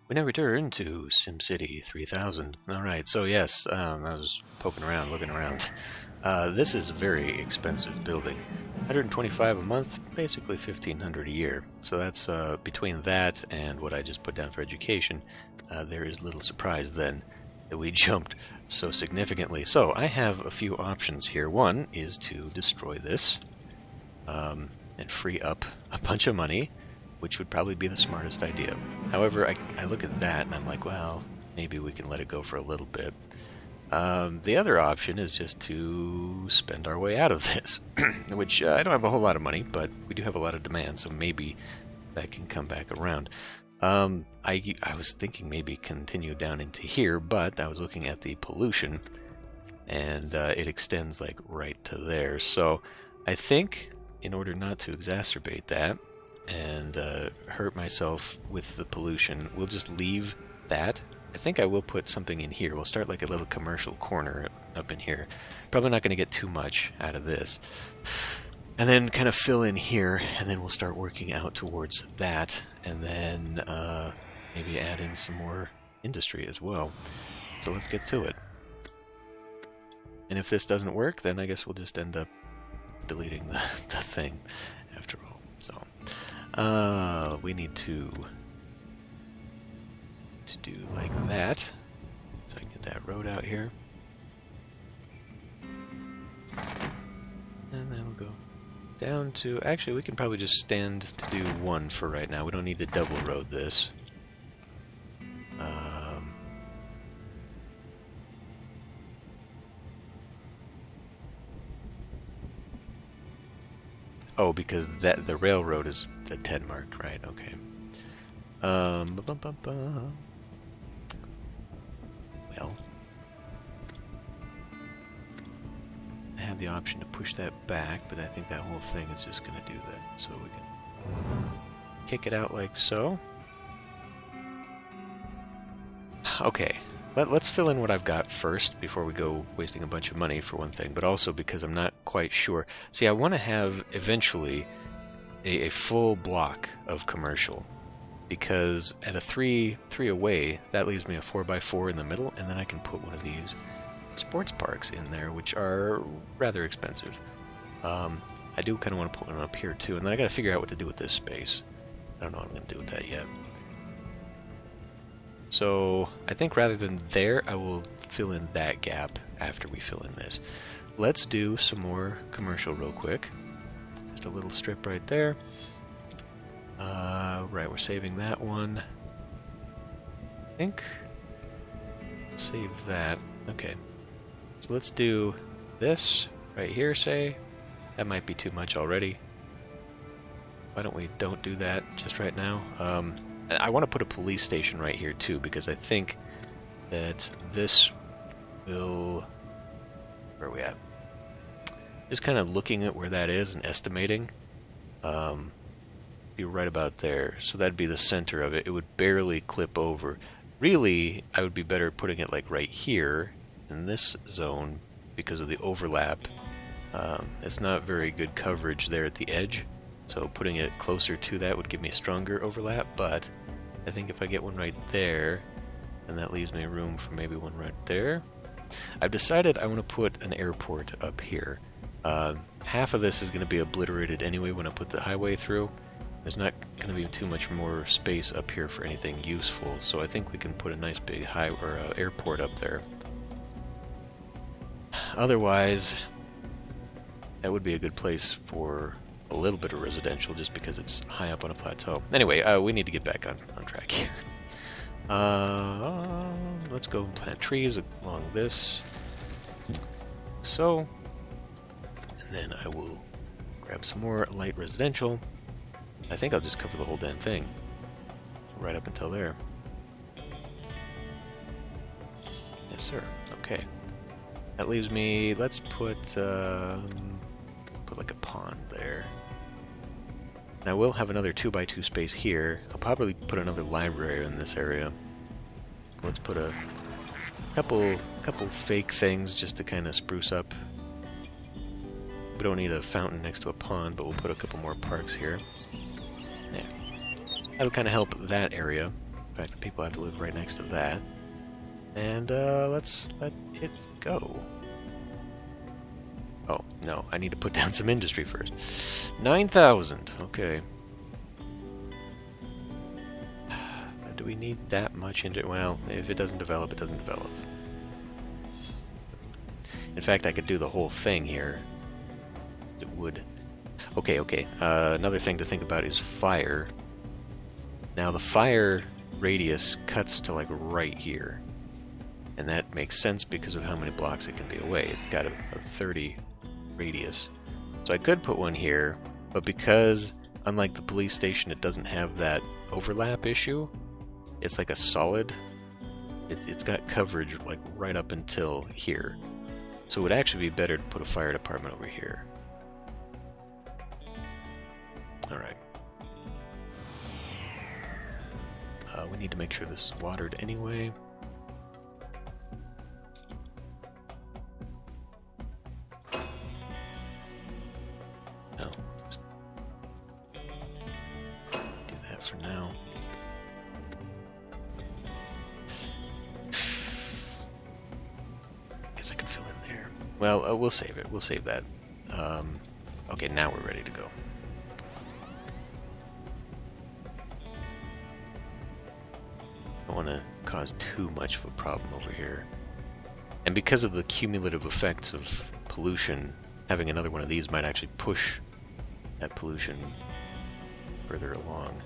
We now return to SimCity 3000. Alright, so yes, I was poking around, looking around. This is a very expensive building. 125 a month, basically 1500 a year. So that's between that and what I just put down for education. There is little surprise then that we jumped so significantly. So I have a few options here. One is to destroy this and free up a bunch of money, which would probably be the smartest idea. However, I look at that and I'm like, well, maybe we can let it go for a little bit. The other option is just to spend our way out of this, which I don't have a whole lot of money, but we do have a lot of demand, so maybe that can come back around. I was thinking maybe continue down into here, but I was looking at the pollution, and it extends like right to there. So I think in order not to exacerbate that and hurt myself with the pollution, we'll just leave that. I think I will put something in here. We'll start like a little commercial corner up in here. Probably not going to get too much out of this. And then kind of fill in here, and then we'll start working out towards that, and then maybe add in some more industry as well. So let's get to it. And if this doesn't work, then I guess we'll just end up deleting the thing after all. So we need to do like that, so I can get that road out here. And that'll go down to... Actually, we can probably just stand to do one for right now. We don't need to double road this. Oh, because the railroad is the 10 mark, right? Okay. Well, I have the option to push that back, but I think that whole thing is just going to do that. So we can kick it out like so. Okay, let's fill in what I've got first before we go wasting a bunch of money for one thing, but also because I'm not quite sure. See, I want to have eventually a full block of commercial, because at a 3 away, that leaves me a 4x4 in the middle, and then I can put one of these sports parks in there, which are rather expensive. I do kind of want to put one up here too, and then I got to figure out what to do with this space. I don't know what I'm going to do with that yet. So I think rather than there, I will fill in that gap after we fill in this. Let's do some more commercial real quick. Just a little strip right there. Right, we're saving that one. I think. Save that. Okay. So let's do this right here, say. That might be too much already. Why don't we don't do that just right now? I want to put a police station right here too, because I think that this will... Where are we at? Just kind of looking at where that is and estimating. Be right about there. So that'd be the center of it. It would barely clip over. Really, I would be better putting it like right here in this zone because of the overlap. It's not very good coverage there at the edge, so putting it closer to that would give me a stronger overlap, but I think if I get one right there, then that leaves me room for maybe one right there. I've decided I want to put an airport up here. Half of this is going to be obliterated anyway when I put the highway through. There's not going to be too much more space up here for anything useful, so I think we can put a nice big airport up there. Otherwise, that would be a good place for a little bit of residential, just because it's high up on a plateau. Anyway, we need to get back on track here. Let's go plant trees along this. So, and then I will grab some more light residential. I think I'll just cover the whole damn thing, right up until there. Yes, sir. Okay. That leaves me... Let's put like a pond there. And I will have another 2x2 space here. I'll probably put another library in this area. Let's put a couple fake things just to kind of spruce up. We don't need a fountain next to a pond, but we'll put a couple more parks here. Yeah. That'll kind of help that area fact that people have to live right next to that. And let's let it go. Oh, no, I need to put down some industry first. 9,000, okay. Do we need that much into it? Well, if it doesn't develop, it doesn't develop. In fact, I could do the whole thing here. It would. Okay. Another thing to think about is fire. Now, the fire radius cuts to like right here. And that makes sense because of how many blocks it can be away. It's got a 30 radius. So I could put one here, but because, unlike the police station, it doesn't have that overlap issue, it's like a solid. It's got coverage like right up until here. So it would actually be better to put a fire department over here. Alright. We need to make sure this is watered anyway. No, just do that for now. Guess I can fill in there. Well, we'll save it. We'll save that. Okay, now we're ready to go. I don't want to cause too much of a problem over here. And because of the cumulative effects of pollution, having another one of these might actually push that pollution further along,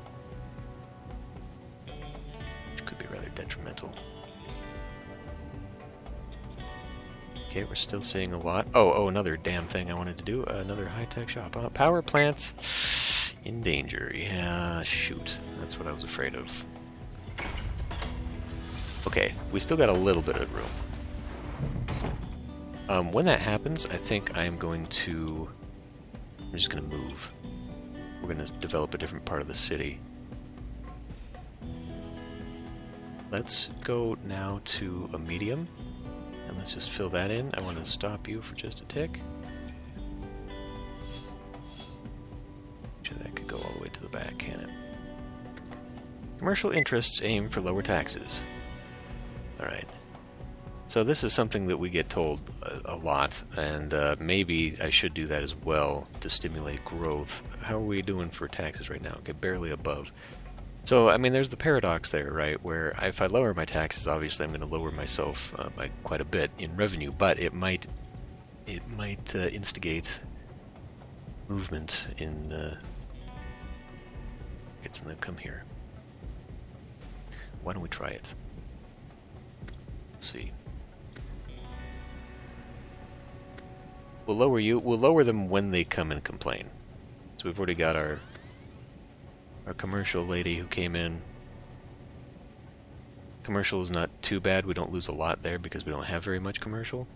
which could be rather detrimental. Okay, we're still seeing a lot. Oh, another damn thing I wanted to do. Another high-tech shop. Power plants in danger. Yeah, shoot. That's what I was afraid of. Okay, we still got a little bit of room. When that happens, I think I'm just going to move. We're going to develop a different part of the city. Let's go now to a medium. And let's just fill that in. I want to stop you for just a tick. Sure, that could go all the way to the back, can it? Commercial interests aim for lower taxes. Alright. So this is something that we get told a lot, and maybe I should do that as well to stimulate growth. How are we doing for taxes right now? Okay, barely above. So, I mean, there's the paradox there, right, where if I lower my taxes, obviously I'm going to lower myself by quite a bit in revenue, but it might instigate movement in it's in the come here. Why don't we try it? Let's see. We'll lower them when they come and complain. So we've already got our commercial lady who came in. Commercial is not too bad. We don't lose a lot there because we don't have very much commercial.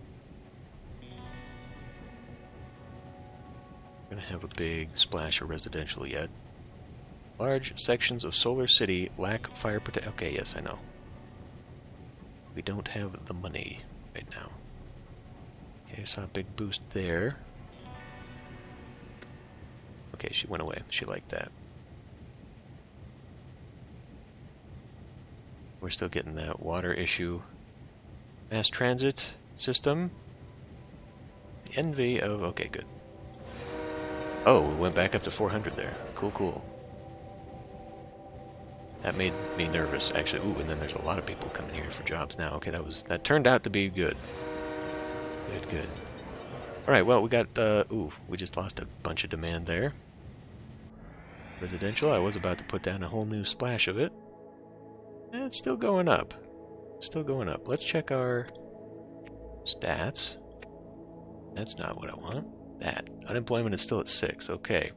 We're gonna have a big splash of residential yet. Large sections of Solar City lack fire protection. Okay, yes, I know. We don't have the money right now. Okay, I saw a big boost there. Okay, she went away. She liked that. We're still getting that water issue. Mass transit system. The envy of... Okay, good. Oh, we went back up to 400 there. Cool. That made me nervous, actually. Ooh, and then there's a lot of people coming here for jobs now. Okay, that turned out to be good. Good. Alright, well, we got... we just lost a bunch of demand there. Residential, I was about to put down a whole new splash of it. It's still going up. Let's check our stats. That's not what I want. That. Unemployment is still at 6. Okay.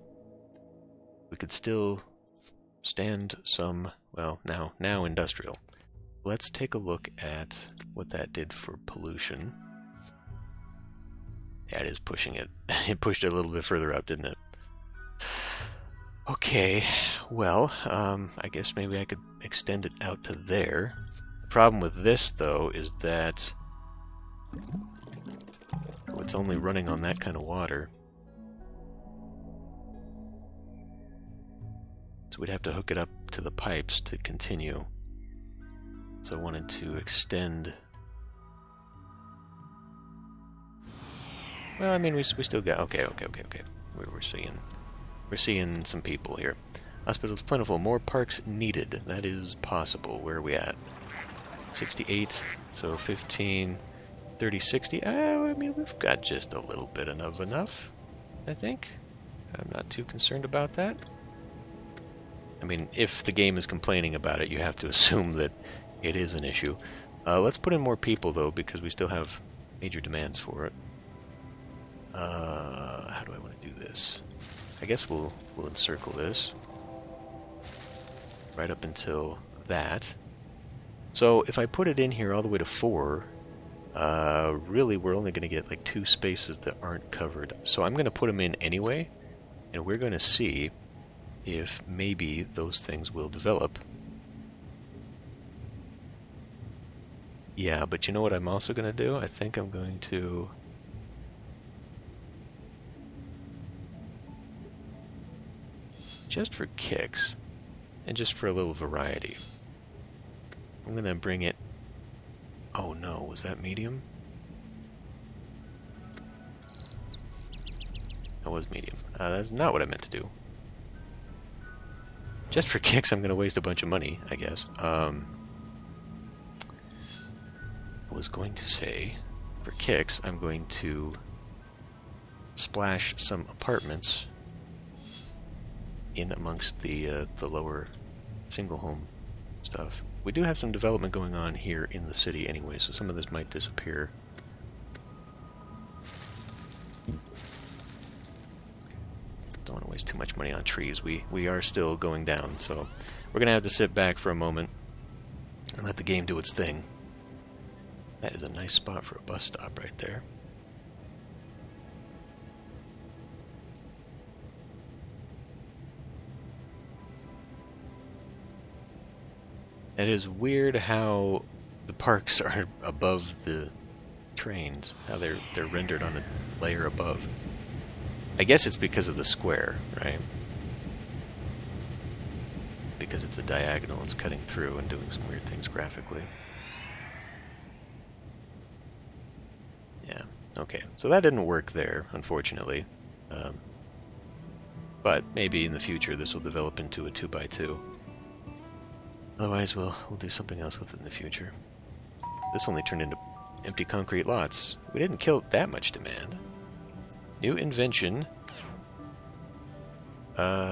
We could still stand some, well, now industrial. Let's take a look at what that did for pollution. Yeah, it is pushing it. It pushed it a little bit further up, didn't it? Okay, well, I guess maybe I could extend it out to there. The problem with this, though, is that it's only running on that kind of water. So we'd have to hook it up to the pipes to continue. I wanted to extend. Well, I mean, we still got okay. We're seeing some people here. Hospitals plentiful. More parks needed. That is possible. Where are we at? 68. So 15, 30, 60. I mean, we've got just a little bit of enough. I think. I'm not too concerned about that. I mean, if the game is complaining about it, you have to assume that it is an issue. Let's put in more people, though, because we still have major demands for it. How do I want to do this? I guess we'll encircle this. Right up until that. So if I put it in here all the way to 4, really we're only going to get like 2 spaces that aren't covered. So I'm going to put them in anyway, and we're going to see if maybe those things will develop. Yeah, but you know what I'm also going to do? I think I'm going to... just for kicks, and just for a little variety, I'm going to bring it... Oh no, was that medium? That was medium. That's not what I meant to do. Just for kicks, I'm going to waste a bunch of money, I guess. I was going to say, for kicks, I'm going to splash some apartments in amongst the lower single home stuff. We do have some development going on here in the city anyway, so some of this might disappear. Don't want to waste too much money on trees. We are still going down, so we're going to have to sit back for a moment and let the game do its thing. That is a nice spot for a bus stop right there. It is weird how the parks are above the trains, how they're rendered on a layer above. I guess it's because of the square, right? Because it's a diagonal, it's cutting through and doing some weird things graphically. Yeah, okay. So that didn't work there, unfortunately. But maybe in the future this will develop into a 2x2. Otherwise, we'll do something else with it in the future. This only turned into empty concrete lots. We didn't kill that much demand. New invention.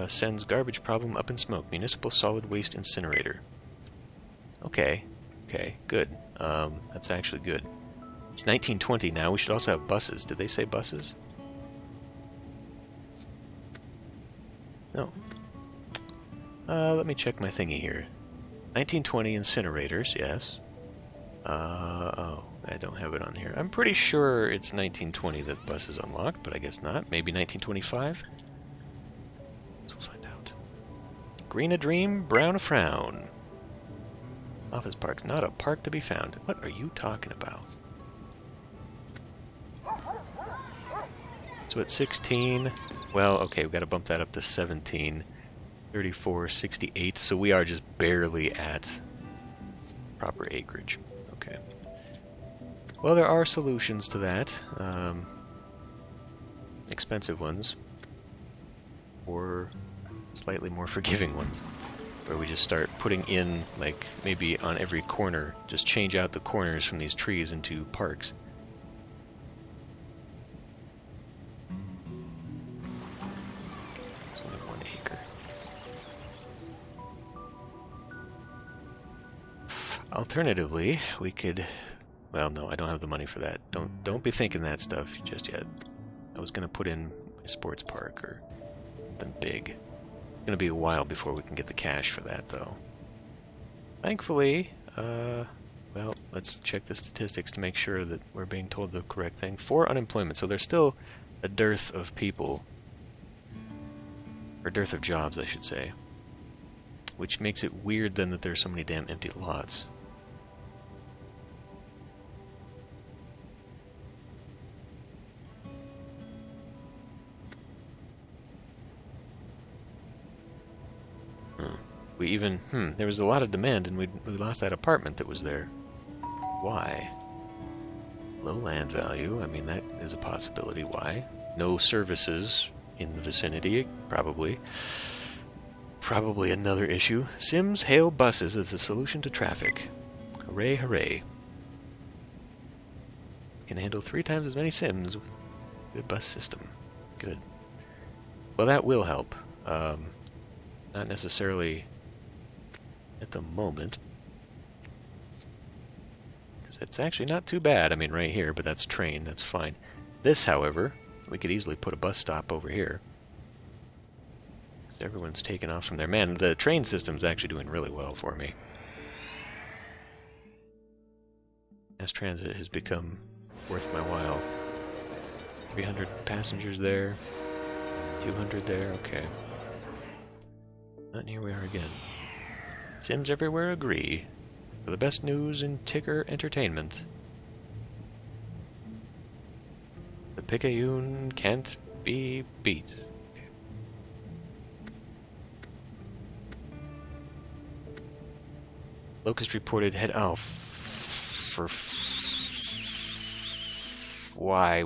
Sends garbage problem up in smoke. Municipal solid waste incinerator. Okay, good. That's actually good. It's 1920 now. We should also have buses. Did they say buses? No. Let me check my thingy here. 1920 incinerators, yes. Oh, I don't have it on here. I'm pretty sure it's 1920 that bus is unlocked, but I guess not. Maybe 1925? So we'll find out. Green a dream, brown a frown. Office parks, not a park to be found. What are you talking about? So at 16, well, okay, we've got to bump that up to 17. 34, 68, so we are just barely at proper acreage. Okay. Well, there are solutions to that. Expensive ones. Or slightly more forgiving ones. Where we just start putting in, like, maybe on every corner, just change out the corners from these trees into parks. It's only 1 acre. Alternatively, we could... Well, no, I don't have the money for that. Don't be thinking that stuff just yet. I was going to put in a sports park or something big. It's going to be a while before we can get the cash for that, though. Thankfully, well, let's check the statistics to make sure that we're being told the correct thing. 4 unemployment, so there's still a dearth of people. Or dearth of jobs, I should say. Which makes it weird, then, that there's so many damn empty lots. We even, there was a lot of demand and we lost that apartment that was there. Why? Low land value, I mean, that is a possibility. Why? No services in the vicinity, probably. Probably another issue. Sims hail buses as a solution to traffic. Hooray, hooray. Can handle 3 times as many Sims. Good bus system. Good. Well, that will help. Not necessarily at the moment. Because it's actually not too bad. I mean, right here, but that's train. That's fine. This, however, we could easily put a bus stop over here. Because everyone's taken off from there. Man, the train system's actually doing really well for me. Mass transit has become worth my while. 300 passengers there. 200 there, okay. And here we are again. Sims everywhere agree. For the best news in ticker entertainment. The Picayune can't be beat. Locust reported head... Oh, for... Why?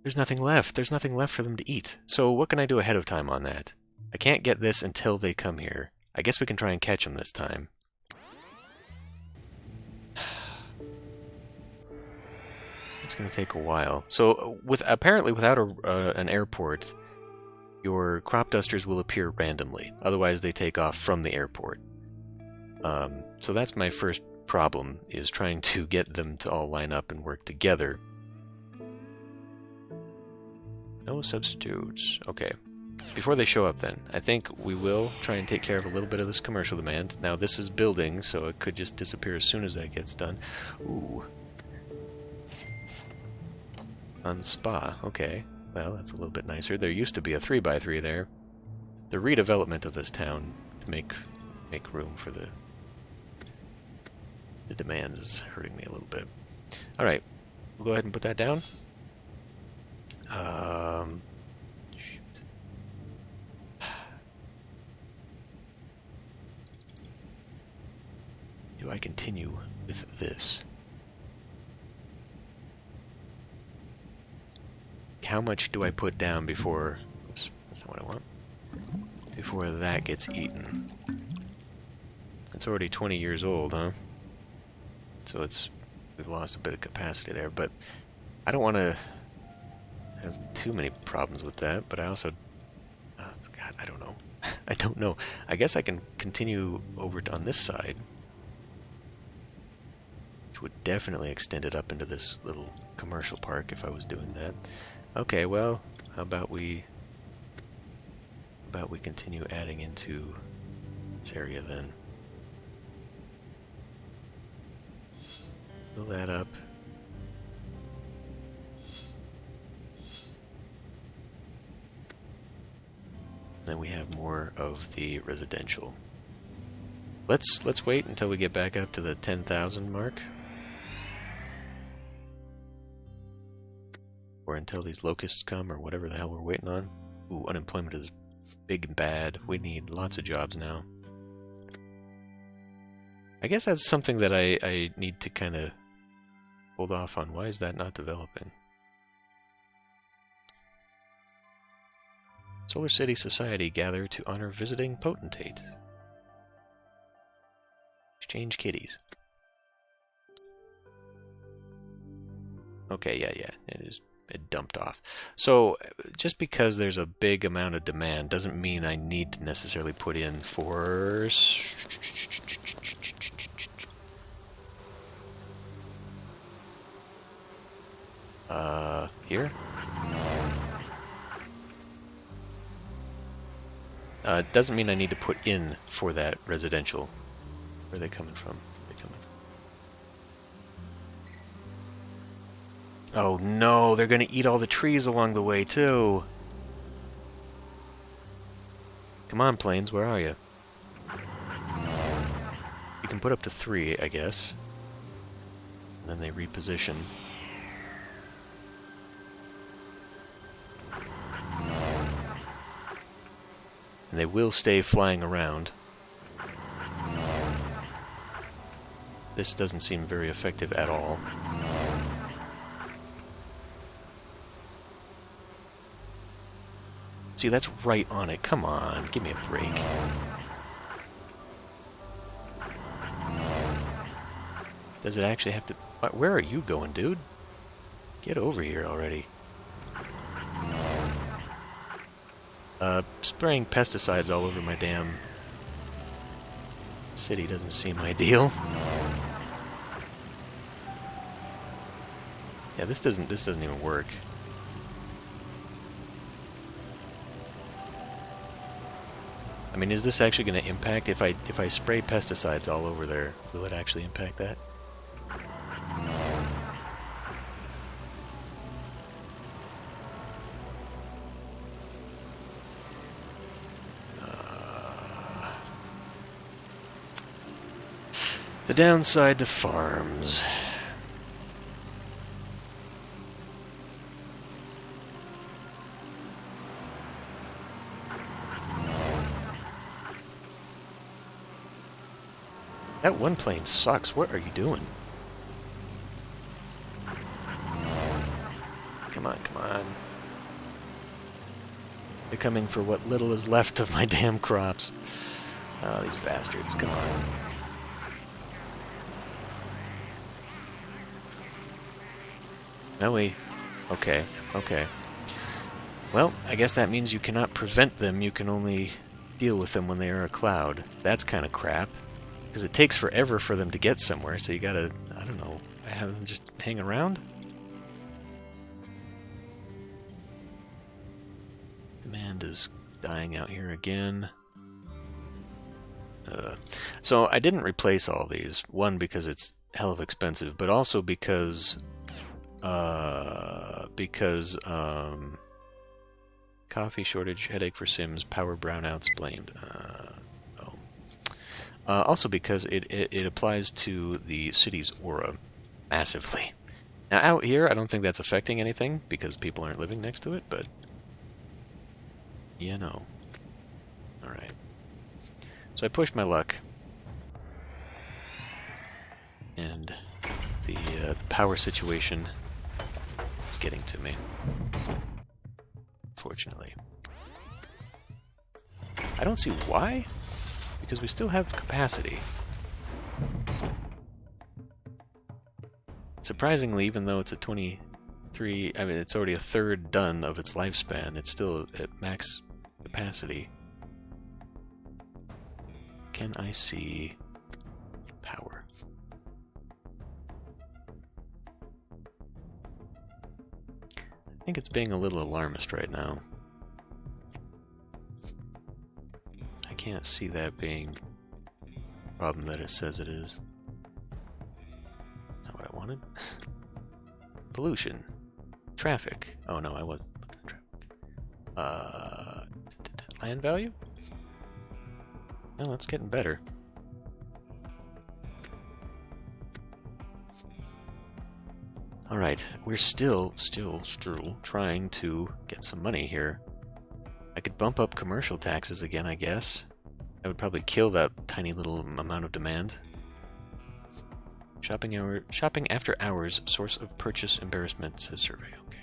There's nothing left. There's nothing left for them to eat. So what can I do ahead of time on that? I can't get this until they come here. I guess we can try and catch them this time. It's going to take a while. So apparently without an airport, your crop dusters will appear randomly. Otherwise they take off from the airport. So that's my first problem, is trying to get them to all line up and work together. No substitutes. Okay. Before they show up then, I think we will try and take care of a little bit of this commercial demand. Now this is building, so it could just disappear as soon as that gets done. Ooh. On spa. Okay. Well, that's a little bit nicer. There used to be a 3x3 there. The redevelopment of this town to make room for the demands is hurting me a little bit. Alright. We'll go ahead and put that down. Shoot. Do I continue with this? How much do I put down before... Oops, that's not what I want. Before that gets eaten. It's already 20 years old, huh? So we've lost a bit of capacity there, but I don't want to have too many problems with that, but I also... God, I don't know. I don't know. I guess I can continue over on this side, which would definitely extend it up into this little commercial park if I was doing that. Okay, well, how about we continue adding into this area then? Fill that up. Then we have more of the residential. Let's wait until we get back up to the 10,000 mark. Or until these locusts come, or whatever the hell we're waiting on. Ooh, unemployment is big and bad. We need lots of jobs now. I guess that's something that I need to kind of hold off on. Why is that not developing? Solar City Society gather to honor visiting potentate. Exchange kitties. Okay, yeah. It dumped off. So, just because there's a big amount of demand doesn't mean I need to necessarily put in force. Here? It doesn't mean I need to put in for that residential. Where are they coming from? Oh no, they're gonna eat all the trees along the way too. Come on, planes, where are you? You can put up to 3, I guess. And then they reposition. And they will stay flying around. This doesn't seem very effective at all. See, that's right on it. Come on, give me a break. Does it actually have to... Where are you going, dude? Get over here already. Spraying pesticides all over my damn city doesn't seem ideal. Yeah, this doesn't even work. I mean, is this actually going to impact if I spray pesticides all over there? Will it actually impact that? The downside to farms. That one plane sucks. What are you doing? Come on, come on. They're coming for what little is left of my damn crops. Oh, these bastards. Come on. No, we... Okay, okay. Well, I guess that means you cannot prevent them. You can only deal with them when they are a cloud. That's kind of crap. Because it takes forever for them to get somewhere, so you gotta, I don't know, have them just hang around? Demand is dying out here again. So I didn't replace all these. One, because it's hell of expensive, but also because coffee shortage, headache for Sims, power brownouts blamed. Also because it applies to the city's aura massively. Now out here, I don't think that's affecting anything because people aren't living next to it, but you know. Alright. So I pushed my luck. And the power situation is getting to me. Fortunately. I don't see why. Because we still have capacity. Surprisingly, even though it's a 23... I mean, it's already a third done of its lifespan, it's still at max capacity. Can I see power? I think it's being a little alarmist right now. I can't see that being a problem that it says it is. That's not what I wanted. Pollution. Traffic. Oh no, I wasn't looking at traffic. Land value? Oh, that's getting better. Alright, we're still trying to get some money here. I could bump up commercial taxes again, I guess. That would probably kill that tiny little amount of demand. Shopping after hours, source of purchase embarrassment, says survey. Okay.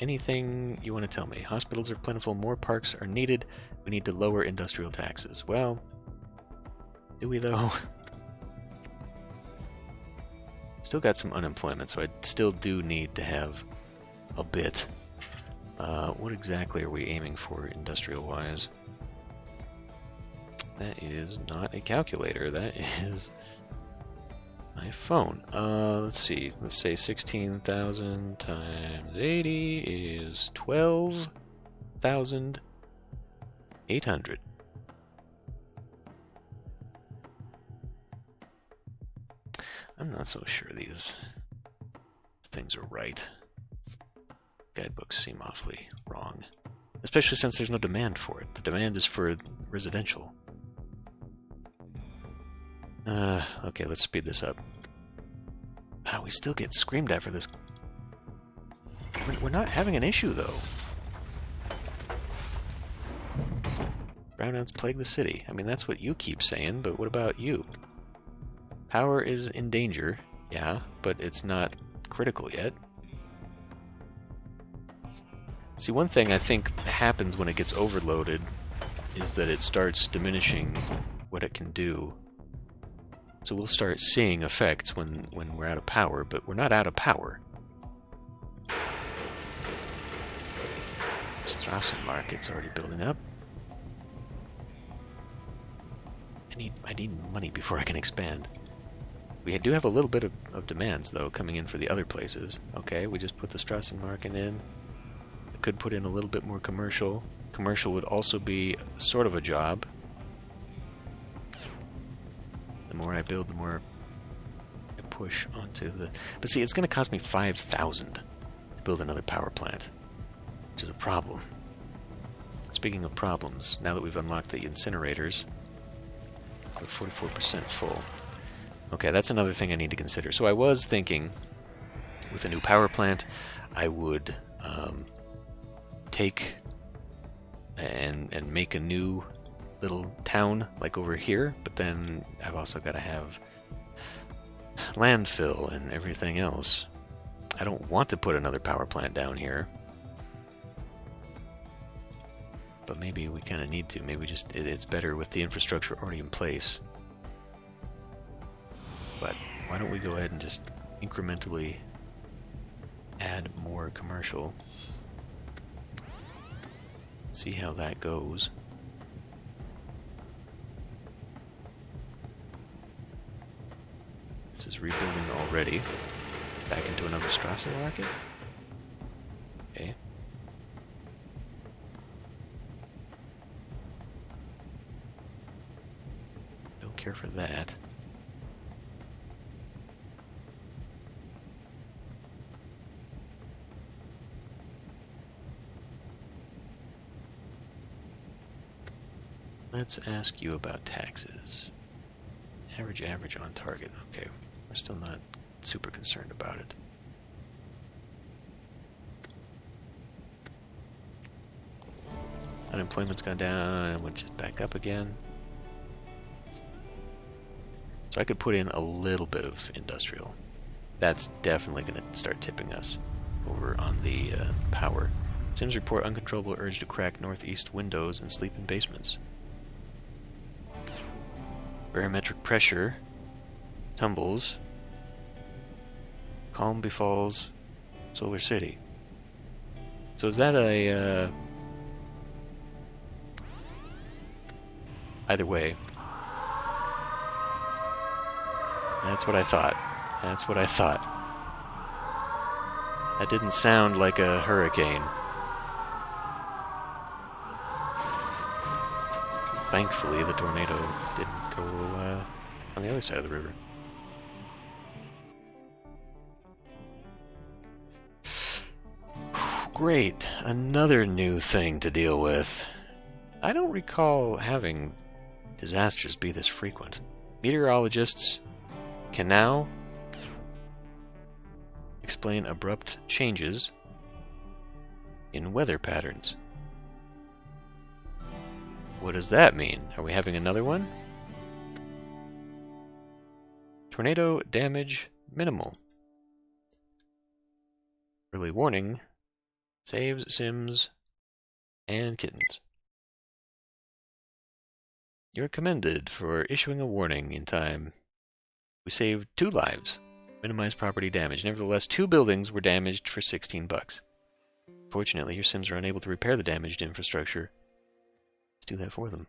Anything you want to tell me? Hospitals are plentiful, more parks are needed. We need to lower industrial taxes. Well, do we though? Still got some unemployment, so I still do need to have a bit. What exactly are we aiming for industrial-wise? That is not a calculator. That is my phone. Let's see. Let's say 16,000 times 80 is 12,800. I'm not so sure these things are right. Guidebooks seem awfully wrong. Especially since there's no demand for it. The demand is for residential. Okay, let's speed this up. We still get screamed at for this. We're not having an issue, though. Brownouts plague the city. I mean, that's what you keep saying, but what about you? Power is in danger, yeah, but it's not critical yet. See, one thing I think happens when it gets overloaded is that it starts diminishing what it can do. So we'll start seeing effects when we're out of power, but we're not out of power. Straßenmarkt's already building up. I need money before I can expand. We do have a little bit of demands, though, coming in for the other places. Okay, we just put the Straßenmarkt in. I could put in a little bit more commercial. Commercial would also be sort of a job. The more I build, the more I push onto the... But see, it's going to cost me 5,000 to build another power plant, which is a problem. Speaking of problems, now that we've unlocked the incinerators, we're 44% full. Okay, that's another thing I need to consider. So I was thinking, with a new power plant, I would take and make a new little town like over here, but then I've also got to have landfill and everything else. I don't want to put another power plant down here, but maybe we kind of need to. Maybe just it's better with the infrastructure already in place. But why don't we go ahead and just incrementally add more commercial? See how that goes. This is rebuilding already. Back into another Straßenmarkt. Okay. Don't care for that. Let's ask you about taxes. Average on target. Okay, we're still not super concerned about it. Unemployment's gone down, which is back up again. So I could put in a little bit of industrial. That's definitely going to start tipping us over on the power. Sims report uncontrollable urge to crack northeast windows and sleep in basements. Barometric pressure tumbles. Calm befalls Solar City. So is that a... Either way. That's what I thought. That's what I thought. That didn't sound like a hurricane. Thankfully, the tornado didn't go on the other side of the river. Great. Another new thing to deal with. I don't recall having disasters be this frequent. Meteorologists can now explain abrupt changes in weather patterns. What does that mean? Are we having another one? Tornado damage minimal. Early warning saves Sims and kittens. You're commended for issuing a warning in time. We saved 2 lives. Minimized property damage. Nevertheless, 2 buildings were damaged for $16. Fortunately, your Sims are unable to repair the damaged infrastructure. Let's do that for them.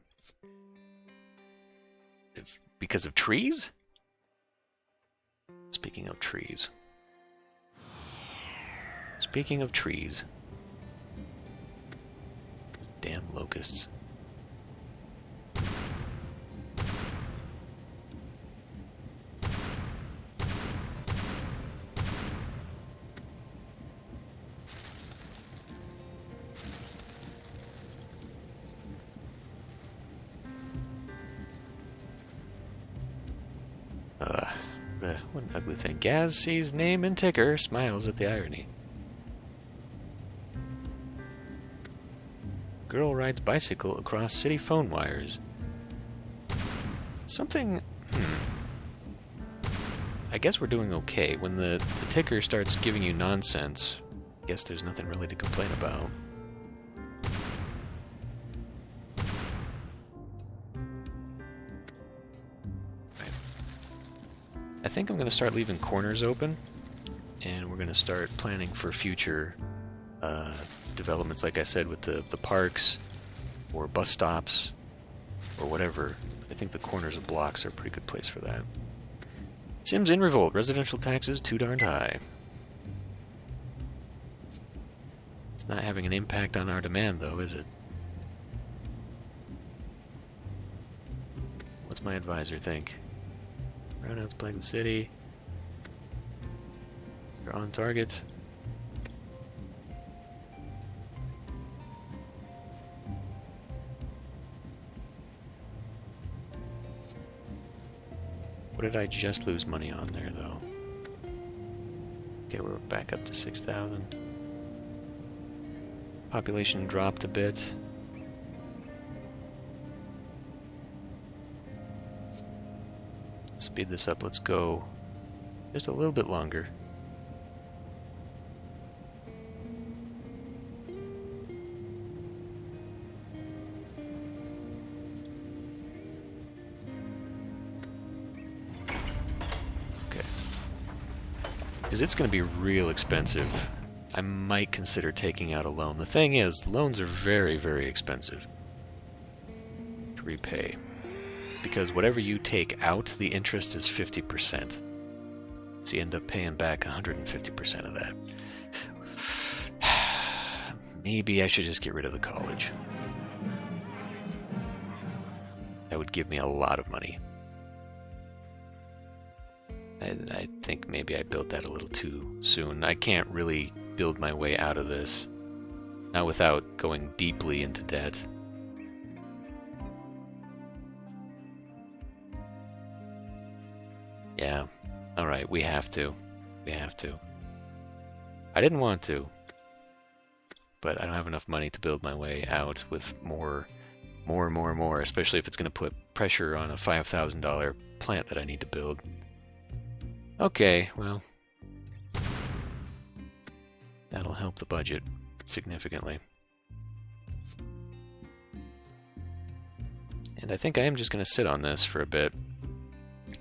Because of trees? Speaking of trees. Speaking of trees. Damn locusts. What an ugly thing. Gaz sees name and ticker, smiles at the irony. Girl rides bicycle across city phone wires. Something... I guess we're doing okay. When the ticker starts giving you nonsense, I guess there's nothing really to complain about. I think I'm going to start leaving corners open, and we're going to start planning for future developments, like I said, with the parks or bus stops or whatever. I think the corners of blocks are a pretty good place for that. Sims in revolt. Residential taxes too darned high. It's not having an impact on our demand, though, is it? What's my advisor think? Brownouts plague the city. You're on target. What did I just lose money on there, though? Okay, we're back up to 6,000. Population dropped a bit. Speed this up. Let's go just a little bit longer. Okay. Because it's going to be real expensive. I might consider taking out a loan. The thing is, loans are very, very expensive to repay. Because whatever you take out, the interest is 50%. So you end up paying back 150% of that. Maybe I should just get rid of the college. That would give me a lot of money. I think maybe I built that a little too soon. I can't really build my way out of this. Not without going deeply into debt. Yeah, alright, we have to. We have to. I didn't want to, but I don't have enough money to build my way out with more, especially if it's going to put pressure on a $5,000 plant that I need to build. Okay, well, that'll help the budget significantly. And I think I am just going to sit on this for a bit.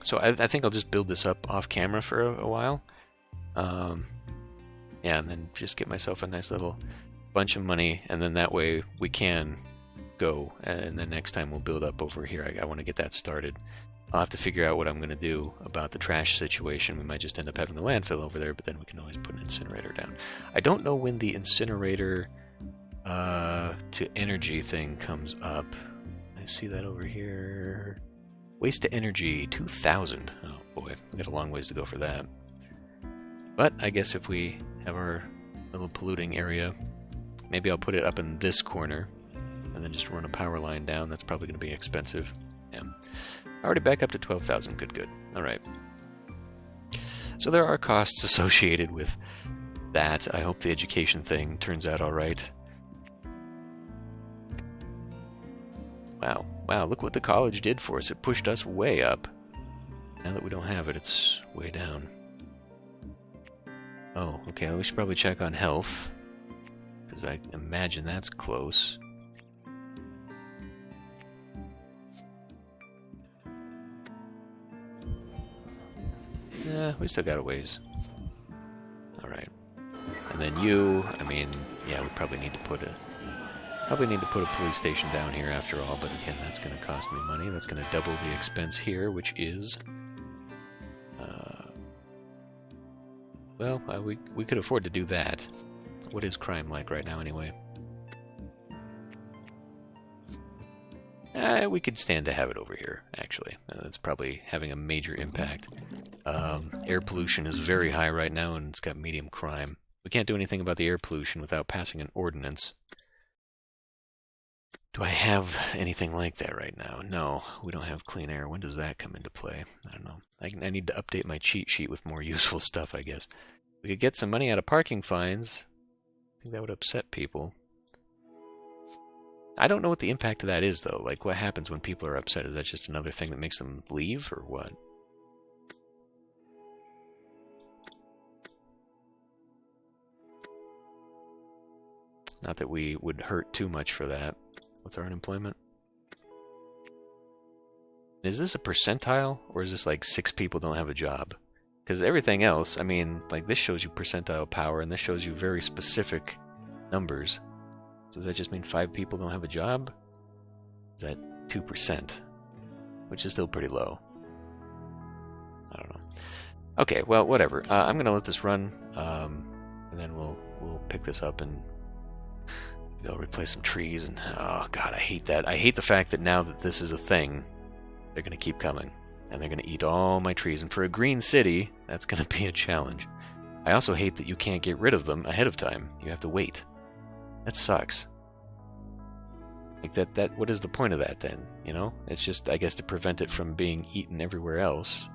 So I think I'll just build this up off camera for a while. Yeah, and then just get myself a nice little bunch of money, and then that way we can go, and then next time we'll build up over here. I want to get that started. I'll have to figure out what I'm going to do about the trash situation. We might just end up having the landfill over there, but then we can always put an incinerator down. I don't know when the incinerator to energy thing comes up. I see that over here. Waste to energy, 2,000. Oh boy, we got a long ways to go for that. But I guess if we have our little polluting area, maybe I'll put it up in this corner and then just run a power line down. That's probably going to be expensive. Yeah. Already back up to 12,000. Good. All right. So there are costs associated with that. I hope the education thing turns out all right. Wow, look what the college did for us. It pushed us way up. Now that we don't have it, it's way down. Oh, okay, we should probably check on health, because I imagine that's close. Yeah, we still got a ways. Alright. And then you, I mean, yeah, we probably need to put a police station down here after all, but again, that's going to cost me money. That's going to double the expense here, which is... well, we could afford to do that. What is crime like right now, anyway? We could stand to have it over here, actually. That's probably having a major impact. Air pollution is very high right now, and it's got medium crime. We can't do anything about the air pollution without passing an ordinance. Do I have anything like that right now? No, we don't have clean air. When does that come into play? I don't know. I need to update my cheat sheet with more useful stuff, I guess. We could get some money out of parking fines. I think that would upset people. I don't know what the impact of that is, though. Like, what happens when people are upset? Is that just another thing that makes them leave, or what? Not that we would hurt too much for that. What's our unemployment? Is this a percentile, or is this like 6 people don't have a job? Because everything else, I mean, like this shows you percentile power, and this shows you very specific numbers. So does that just mean 5 people don't have a job? Is that 2%? Which is still pretty low. I don't know. Okay, well, whatever. I'm going to let this run, and then we'll pick this up and they'll replace some trees. And oh god, I hate that. I hate the fact that now that this is a thing, they're going to keep coming, and they're going to eat all my trees. And for a green city, that's going to be a challenge. I also hate that you can't get rid of them ahead of time. You have to wait. That sucks. Like that. What is the point of that then? You know, it's just, I guess, to prevent it from being eaten everywhere else.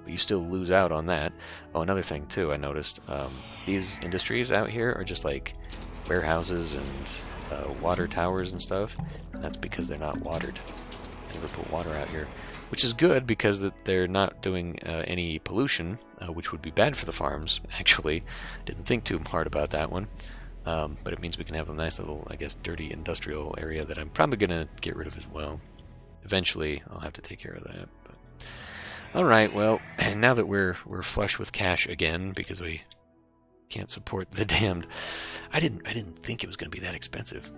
But you still lose out on that. Oh, another thing too, I noticed. These industries out here are just like warehouses and water towers and stuff. And that's because they're not watered. I never put water out here, which is good because they're not doing any pollution, which would be bad for the farms. Actually, didn't think too hard about that one. But it means we can have a nice little, I guess, dirty industrial area that I'm probably going to get rid of as well. Eventually, I'll have to take care of that. But. All right, well, now that we're flush with cash again because we can't support the damned... I didn't think it was going to be that expensive.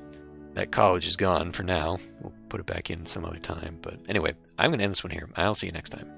That college is gone for now. We'll put it back in some other time. But anyway, I'm going to end this one here. I'll see you next time.